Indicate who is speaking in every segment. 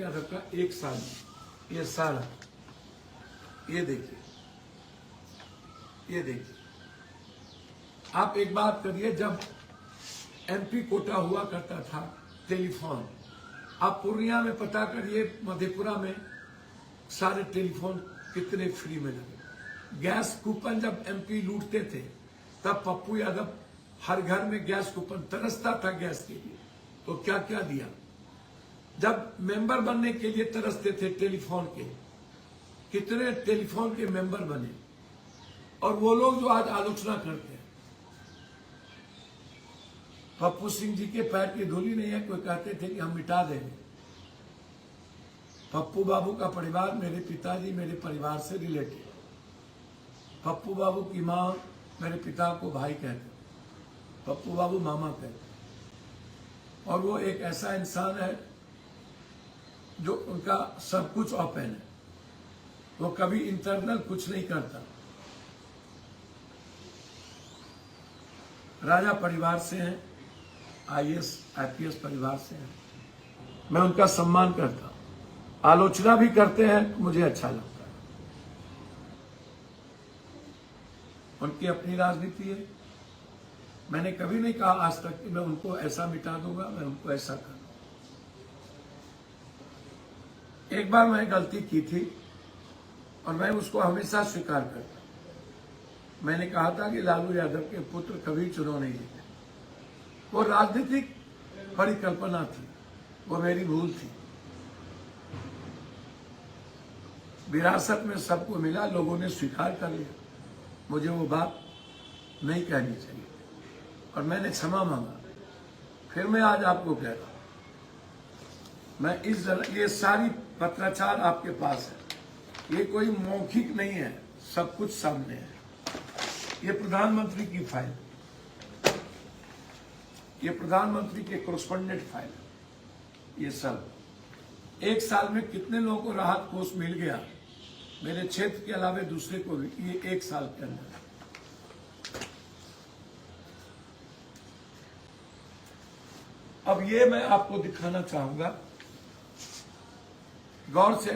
Speaker 1: यादव का एक साल ये सारा ये देखिए आप एक बात करिए। जब एमपी कोटा हुआ करता था टेलीफोन, आप पूर्णिया में पता करिए, मधेपुरा में सारे टेलीफोन कितने फ्री में लगे। गैस कूपन जब एमपी लूटते थे तब पप्पू यादव हर घर में गैस कूपन, तरसता था गैस के लिए, तो क्या क्या दिया। जब मेंबर बनने के लिए तरसते थे टेलीफोन के, कितने टेलीफोन के मेंबर बने। और वो लोग जो आज आलोचना करते हैं, पप्पू सिंह जी के पैर की धूली नहीं है, कोई कहते थे कि हम मिटा देंगे। पप्पू बाबू का परिवार, मेरे पिताजी मेरे परिवार से रिलेटेड। पप्पू बाबू की माँ मेरे पिता को भाई कहते, पप्पू बाबू मामा कहते। और वो एक ऐसा इंसान है जो उनका सब कुछ ओपन है, वो कभी इंटरनल कुछ नहीं करता। राजा परिवार से हैं, आईएएस आईपीएस परिवार से हैं, मैं उनका सम्मान करता हूं। आलोचना भी करते हैं तो मुझे अच्छा लगता है। उनकी अपनी राजनीति है। मैंने कभी नहीं कहा आज तक कि मैं उनको ऐसा मिटा दूंगा, मैं उनको ऐसा कर दूंगा। एक बार मैं गलती की थी और मैं उसको हमेशा स्वीकार करता। मैंने कहा था कि लालू यादव के पुत्र कभी चुनाव नहीं जीते। वो राजनीतिक परिकल्पना थी, वो मेरी भूल थी। विरासत में सबको मिला, लोगों ने स्वीकार कर लिया। मुझे वो बात नहीं कहनी चाहिए और मैंने क्षमा मांगा। फिर मैं आज आपको कह रहा हूं, मैं ये सारी पत्राचार आपके पास है, ये कोई मौखिक नहीं है, सब कुछ सामने है। ये प्रधानमंत्री की फाइल, ये प्रधानमंत्री के कोरेस्पोंडेंट फाइल है। ये सब एक साल में कितने लोगों को राहत कोष मिल गया, मेरे क्षेत्र के अलावा दूसरे को भी, ये एक साल के अंदर। अब ये मैं आपको दिखाना चाहूंगा, गौर से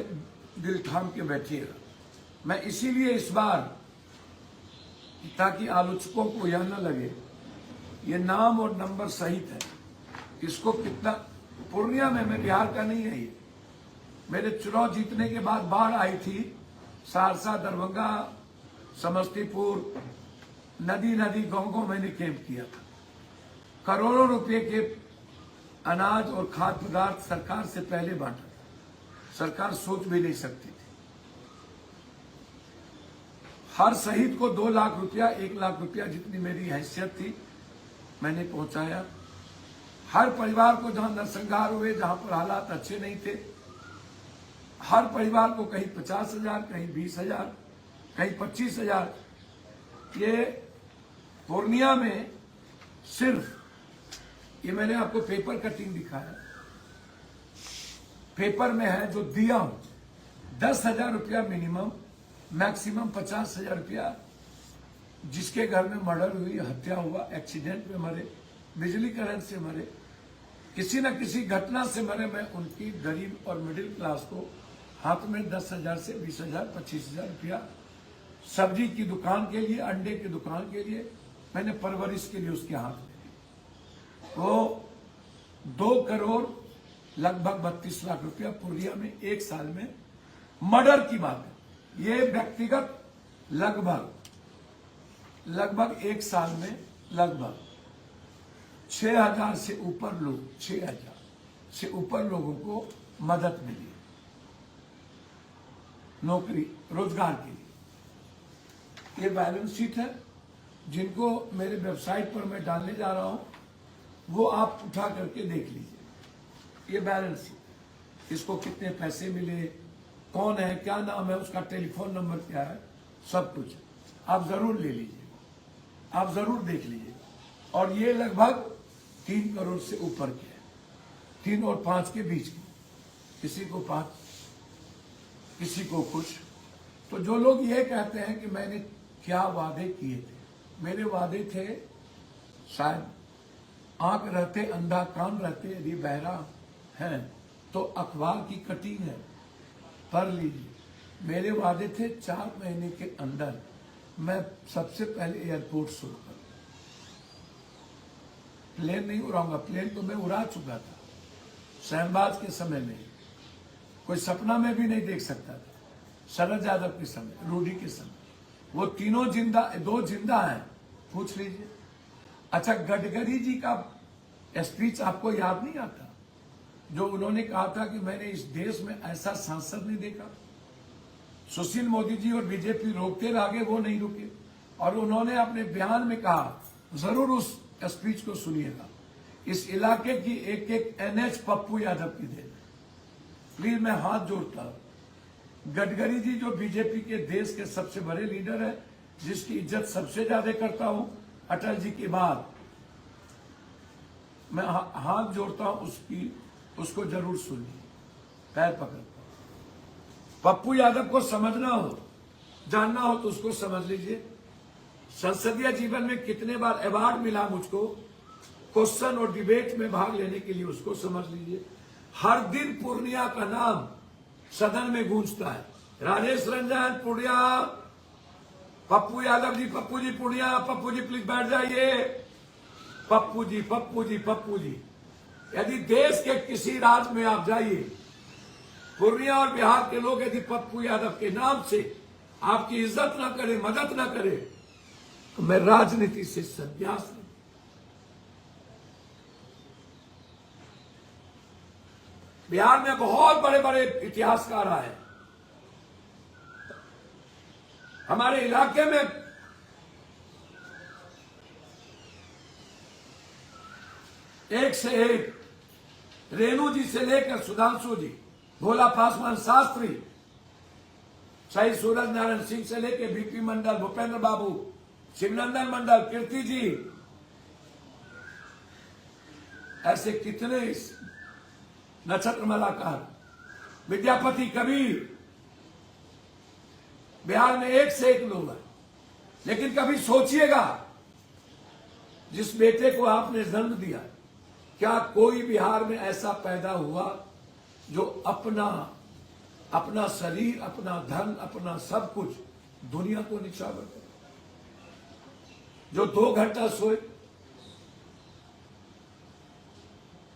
Speaker 1: दिल थाम के बैठिएगा। मैं इसीलिए इस बार, ताकि आलोचकों को यह न लगे, ये नाम और नंबर सहित है, इसको कितना पूर्णिया में, मैं बिहार का नहीं है ये। मेरे चुनाव जीतने के बाद बाढ़ आई थी, सहरसा, दरभंगा, समस्तीपुर, नदी गांव मैंने कैंप किया था। करोड़ों रुपए के अनाज और खाद्य पदार्थ सरकार से पहले बांटा था। सरकार सोच भी नहीं सकती थी। हर शहीद को 2 लाख रुपया, 1 लाख रुपया, जितनी मेरी हैसियत थी मैंने पहुंचाया। हर परिवार को जहां नरसंहार हुए, जहां पर हालात अच्छे नहीं थे, हर परिवार को कहीं 50,000, कहीं 20,000, कहीं 25,000। ये पूर्णिया में सिर्फ, ये मैंने आपको पेपर कटिंग दिखाया, पेपर में है जो दिया हूं, 10,000 रुपया मिनिमम, मैक्सिमम 50,000 रुपया। जिसके घर में मर्डर हुई, हत्या हुआ, एक्सीडेंट में मरे, बिजली करंट से मरे, किसी न किसी घटना से मरे, मैं उनकी गरीब और मिडिल क्लास को हाथ में 10,000 से 20,000, 25,000 रुपया सब्जी की दुकान के लिए, अंडे की दुकान के लिए, मैंने परवरिश के लिए उसके हाथ में दी। वो 2 करोड़ लगभग 32 लाख रुपया पूर्णिया में एक साल में, मर्डर की बात है ये। व्यक्तिगत लगभग एक साल में लगभग 6,000 से ऊपर लोग, 6,000 से ऊपर लोगों को मदद मिली, नौकरी रोजगार के लिए। ये बैलेंस शीट है, जिनको मेरे वेबसाइट पर मैं डालने जा रहा हूं, वो आप उठा करके देख लीजिए। ये बैलेंस शीट, इसको कितने पैसे मिले, कौन है, क्या नाम है, उसका टेलीफोन नंबर क्या है, सब कुछ आप जरूर ले लीजिए, आप जरूर देख लीजिए। और ये लगभग 3 करोड़ से ऊपर के है, 3 और 5 के बीच के, किसी को 5, किसी को कुछ। तो जो लोग ये कहते हैं कि मैंने क्या वादे किए थे, मेरे वादे थे, शायद आंख रहते अंधा, कान रहते यदि बहरा है तो अखबार की कटिंग है, पढ़ लीजिए। मेरे वादे थे 4 महीने के अंदर मैं सबसे पहले एयरपोर्ट शुरू करूँ। प्लेन नहीं उड़ाऊंगा, प्लेन तो मैं उड़ा चुका था शहबाज के समय में, कोई सपना में भी नहीं देख सकता था। शरद यादव के समय, रूडी के समय, वो तीनों जिंदा, 2 जिंदा हैं, पूछ लीजिए। अच्छा, गडकरी जी का स्पीच आपको याद नहीं आता, जो उन्होंने कहा था कि मैंने इस देश में ऐसा सांसद नहीं देखा। सुशील मोदी जी और बीजेपी रोकते रह गए, वो नहीं रुके, और उन्होंने अपने बयान में कहा, जरूर उस स्पीच को सुनिएगा, इस इलाके की एक एक NH पप्पू यादव की देन। प्लीज मैं हाथ जोड़ता हूं, गडकरी जी जो बीजेपी के देश के सबसे बड़े लीडर है, जिसकी इज्जत सबसे ज्यादा करता हूं अटल जी के बाद, मैं हाथ जोड़ता हूं उसको जरूर सुनिए, पैर पकड़ता हूं। पप्पू यादव को समझना हो, जानना हो तो उसको समझ लीजिए। संसदीय जीवन में कितने बार अवार्ड मिला मुझको, क्वेश्चन और डिबेट में भाग लेने के लिए, उसको समझ लीजिए। हर दिन पूर्णिया का नाम सदन में गूंजता है, राजेश रंजन पूर्णिया, पप्पू यादव जी, पप्पू जी पूर्णिया, पप्पू जी प्लीज बैठ जाइए, पप्पू जी, पप्पू जी, पप्पू जी। यदि देश के किसी राज्य में आप जाइए, पूर्णिया और बिहार के लोग यदि पप्पू यादव के नाम से आपकी इज्जत ना करे, मदद ना करे, तो मैं राजनीति से संन्यास लूं। बिहार में बहुत बड़े बड़े इतिहासकार आए, हमारे इलाके में एक से एक, रेणु जी से लेकर सुधांशु जी, भोला पासवान शास्त्री, शहीद सूरज नारायण सिंह से लेकर बीपी मंडल, भूपेंद्र बाबू, शिवनंदन मंडल, कीर्ति जी, ऐसे कितने नक्षत्र मलाकार, विद्यापति, कबीर, बिहार में एक से एक लोग हैं। लेकिन कभी सोचिएगा, जिस बेटे को आपने जन्म दिया, क्या कोई बिहार में ऐसा पैदा हुआ जो अपना शरीर, अपना धन, अपना सब कुछ दुनिया को निछावर करे, जो 2 घंटा सोए,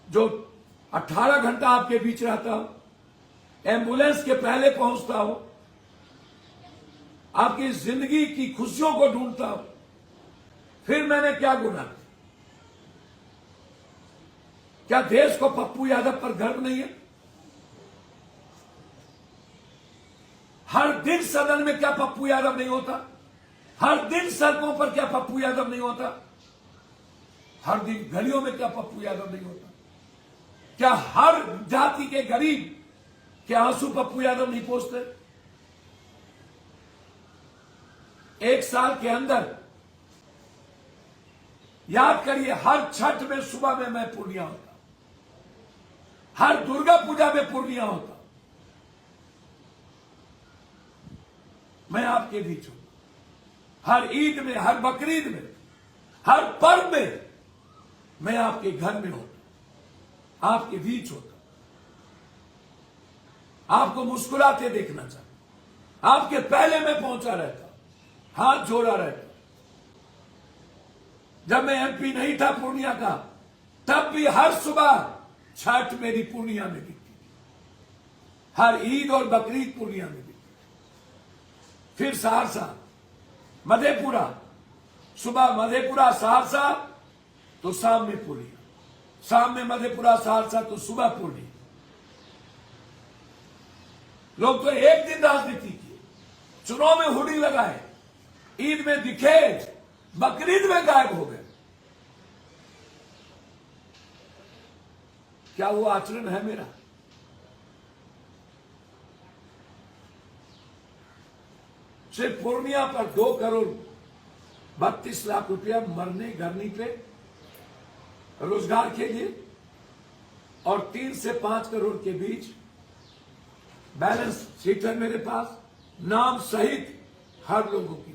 Speaker 1: जो 18 घंटा आपके बीच रहता हो, एम्बुलेंस के पहले पहुंचता हो, आपकी जिंदगी की खुशियों को ढूंढता हो, फिर मैंने क्या गुनाह किया? क्या देश को पप्पू यादव पर गर्व नहीं है? हर दिन सदन में क्या पप्पू यादव नहीं होता? हर दिन सड़कों पर क्या पप्पू यादव नहीं होता? हर दिन गलियों में क्या पप्पू यादव नहीं होता? क्या हर जाति के गरीब के आंसू पप्पू यादव नहीं पहुंचते? एक साल के अंदर याद करिए, हर छठ में सुबह में मैं पूर्णिया होता, हर दुर्गा पूजा में पूर्णिया होता, मैं आपके बीच हूं। हर ईद में, हर बकरीद में, हर पर्व में मैं आपके घर में होता, आपके बीच होता, आपको मुस्कुराते देखना चाहता, आपके पहले मैं पहुंचा रहता, हाथ जोड़ा रहता। जब मैं MP नहीं था पूर्णिया का, तब भी हर सुबह छठ मेरी पूर्णिया में बीती, हर ईद और बकरीद पूर्णिया में बीती। फिर सहरसा, मधेपुरा, सुबह मधेपुरा सहरसा तो शाम में पूर्णिया, शाम में मधेपुरा सहरसा तो सुबह पूर्णिया। लोग तो एक दिन राजनीति किए, चुनाव में हुडी लगाए, ईद में दिखे, बकरीद में गायब हो गए। क्या वो आचरण है मेरा? सिर्फ पूर्णिया पर 2 करोड़ 32 लाख रुपया मरने घरनी पे रोजगार के लिए, और 3 से 5 करोड़ के बीच बैलेंस शीट है मेरे पास, नाम सहित हर लोगों की।